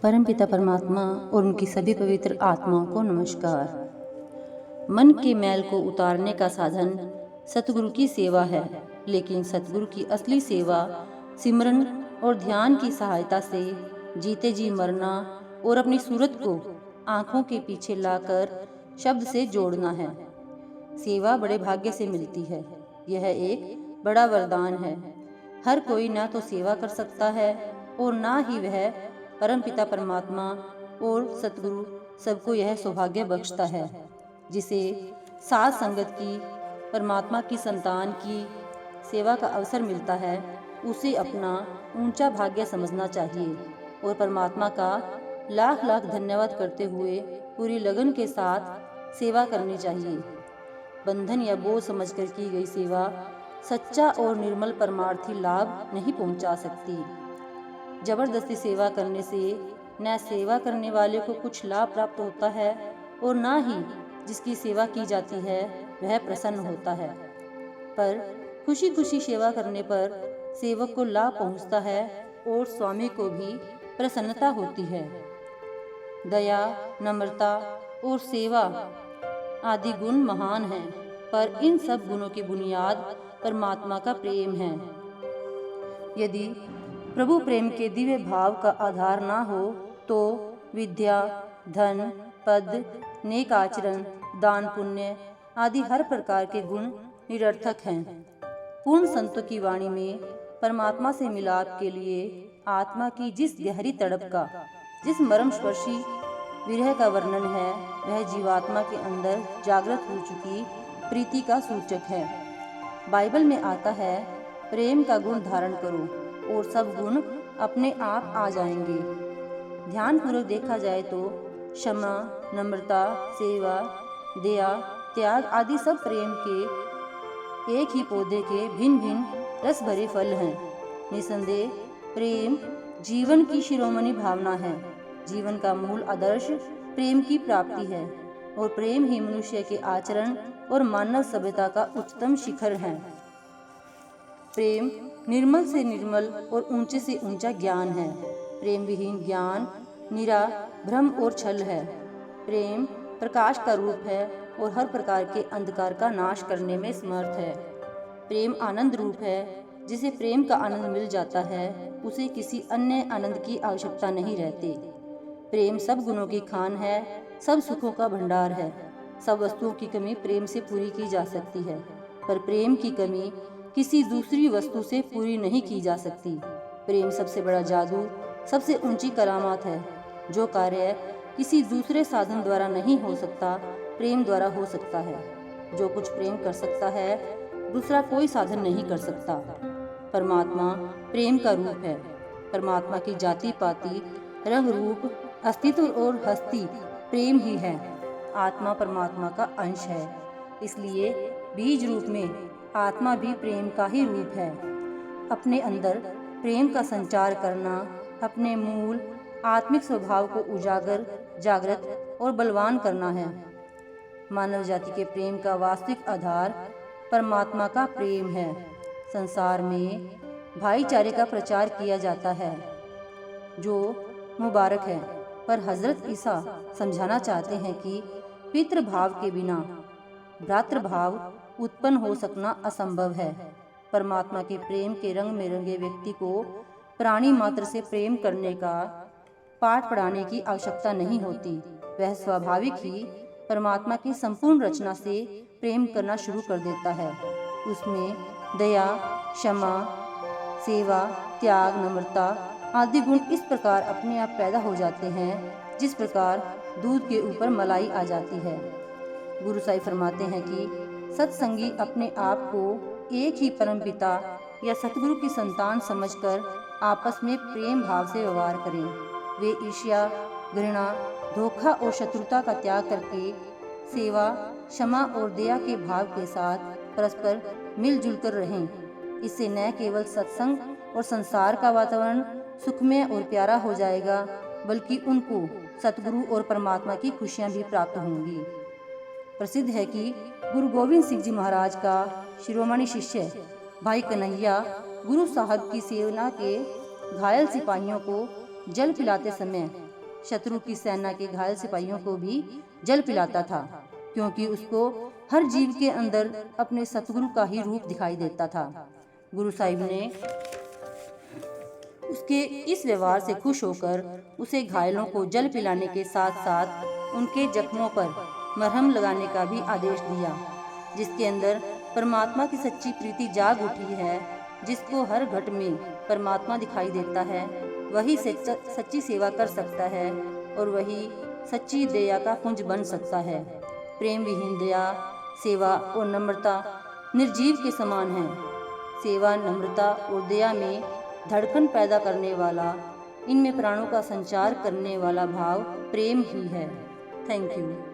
परमपिता परमात्मा और उनकी सभी पवित्र आत्माओं को नमस्कार। मन के मैल को उतारने का साधन सतगुरु की सेवा है, लेकिन सतगुरु की असली सेवा सिमरन और ध्यान की सहायता से जीते जी मरना और अपनी सूरत को आंखों के पीछे लाकर शब्द से जोड़ना है। सेवा बड़े भाग्य से मिलती है। यह एक बड़ा वरदान है। हर कोई ना तो सेवा कर सकता है और ना ही वह परमपिता परमात्मा और सतगुरु सबको यह सौभाग्य बख्शता है। जिसे साथ संगत की परमात्मा की संतान की सेवा का अवसर मिलता है, उसे अपना ऊंचा भाग्य समझना चाहिए और परमात्मा का लाख लाख धन्यवाद करते हुए पूरी लगन के साथ सेवा करनी चाहिए। बंधन या बोझ समझकर की गई सेवा सच्चा और निर्मल परमार्थी लाभ नहीं पहुंचा सकती। जबरदस्ती सेवा करने से न सेवा करने वाले को कुछ लाभ प्राप्त होता है और न ही जिसकी सेवा की जाती है वह प्रसन्न होता है। पर खुशी खुशी सेवा करने पर सेवक को लाभ पहुंचता है और स्वामी को भी प्रसन्नता होती है। दया, नम्रता और सेवा आदि गुण महान हैं, पर इन सब गुणों की बुनियाद परमात्मा का प्रेम है। यदि प्रभु प्रेम के दिव्य भाव का आधार ना हो तो विद्या, धन, पद, नेक आचरण, दान पुण्य आदि हर प्रकार के गुण निरर्थक हैं। पूर्ण संतों की वाणी में परमात्मा से मिलाप के लिए आत्मा की जिस गहरी तड़प का, जिस मर्म स्पर्शी विरह का वर्णन है, वह जीवात्मा के अंदर जागृत हो चुकी प्रीति का सूचक है। बाइबल में आता है, प्रेम का गुण धारण करो और सब गुण अपने आप आ जाएंगे। ध्यानपूर्वक देखा जाए तो क्षमा, नम्रता, सेवा, दया, त्याग आदि सब प्रेम के एक ही पौधे के भिन्न भिन्न रस भरे फल हैं। निसंदेह प्रेम जीवन की शिरोमणि भावना है। जीवन का मूल आदर्श प्रेम की प्राप्ति है और प्रेम ही मनुष्य के आचरण और मानव सभ्यता का उच्चतम शिखर है। प्रेम निर्मल से निर्मल और ऊंचे से ऊंचा ज्ञान है। प्रेम विहीन ज्ञान निरा भ्रम और छल है। प्रेम प्रकाश का रूप है और हर प्रकार के अंधकार का नाश करने में समर्थ है। प्रेम आनंद रूप है। जिसे प्रेम का आनंद मिल जाता है, उसे किसी अन्य आनंद की आवश्यकता नहीं रहती। प्रेम सब गुणों की खान है, सब सुखों का भंडार है। सब वस्तुओं की कमी प्रेम से पूरी की जा सकती है, पर प्रेम की कमी किसी दूसरी वस्तु से पूरी नहीं की जा सकती। प्रेम सबसे बड़ा जादू, सबसे ऊंची करामात है। जो कार्य किसी दूसरे साधन द्वारा नहीं हो सकता, प्रेम द्वारा हो सकता है। जो कुछ प्रेम कर सकता है, दूसरा कोई साधन नहीं कर सकता। परमात्मा प्रेम का रूप है। परमात्मा की जाति पाति, रंग रूप, अस्तित्व और हस्ती प्रेम ही है। आत्मा परमात्मा का अंश है, इसलिए बीज रूप में आत्मा भी प्रेम का ही रूप है। अपने अंदर प्रेम का संचार करना अपने मूल आत्मिक स्वभाव को उजागर, जागृत और बलवान करना है। मानव जाति के प्रेम का वास्तविक आधार परमात्मा का प्रेम है। संसार में भाईचारे का प्रचार किया जाता है, जो मुबारक है, पर हजरत ईसा समझाना चाहते हैं कि पितृभाव के बिना भ्रातृभाव उत्पन्न हो सकना असंभव है। परमात्मा के प्रेम के रंग में रंगे व्यक्ति को प्राणी मात्र से प्रेम करने का पाठ पढ़ाने की आवश्यकता नहीं होती। वह स्वाभाविक ही परमात्मा की संपूर्ण रचना से प्रेम करना शुरू कर देता है। उसमें दया, क्षमा, सेवा, त्याग, नम्रता आदि गुण इस प्रकार अपने आप पैदा हो जाते हैं, जिस प्रकार दूध के ऊपर मलाई आ जाती है। गुरु साईं फरमाते हैं कि सत्संगी अपने आप को एक ही परमपिता या सतगुरु की संतान समझकर आपस में प्रेम भाव से व्यवहार करें। वे ईर्ष्या, घृणा, धोखा और शत्रुता का त्याग करके सेवा, क्षमा और दया के भाव के साथ परस्पर मिलजुल कर रहें। इससे न केवल सत्संग और संसार का वातावरण सुखमय और प्यारा हो जाएगा, बल्कि उनको सतगुरु और परमात्मा की खुशियाँ भी प्राप्त होंगी। प्रसिद्ध है कि गुरु गोविंद सिंह जी महाराज का शिरोमणि शिष्य भाई कन्हैया गुरु साहब की सेना के घायल सिपाहियों को जल पिलाते समय शत्रु की सेना के घायल सिपाहियों को भी जल पिलाता था, क्योंकि उसको हर जीव के अंदर अपने सतगुरु का ही रूप दिखाई देता था। गुरु साहिब ने उसके इस व्यवहार से खुश होकर उसे घायलों को जल पिलाने के साथ साथ उनके जख्मों पर मरहम लगाने का भी आदेश दिया। जिसके अंदर परमात्मा की सच्ची प्रीति जाग उठी है, जिसको हर घट में परमात्मा दिखाई देता है, वही सच्ची सेवा कर सकता है और वही सच्ची दया का पुंज बन सकता है। प्रेम विहीन दया, सेवा और नम्रता निर्जीव के समान है। सेवा, नम्रता और दया में धड़कन पैदा करने वाला, इनमें प्राणों का संचार करने वाला भाव प्रेम ही है। Thank you.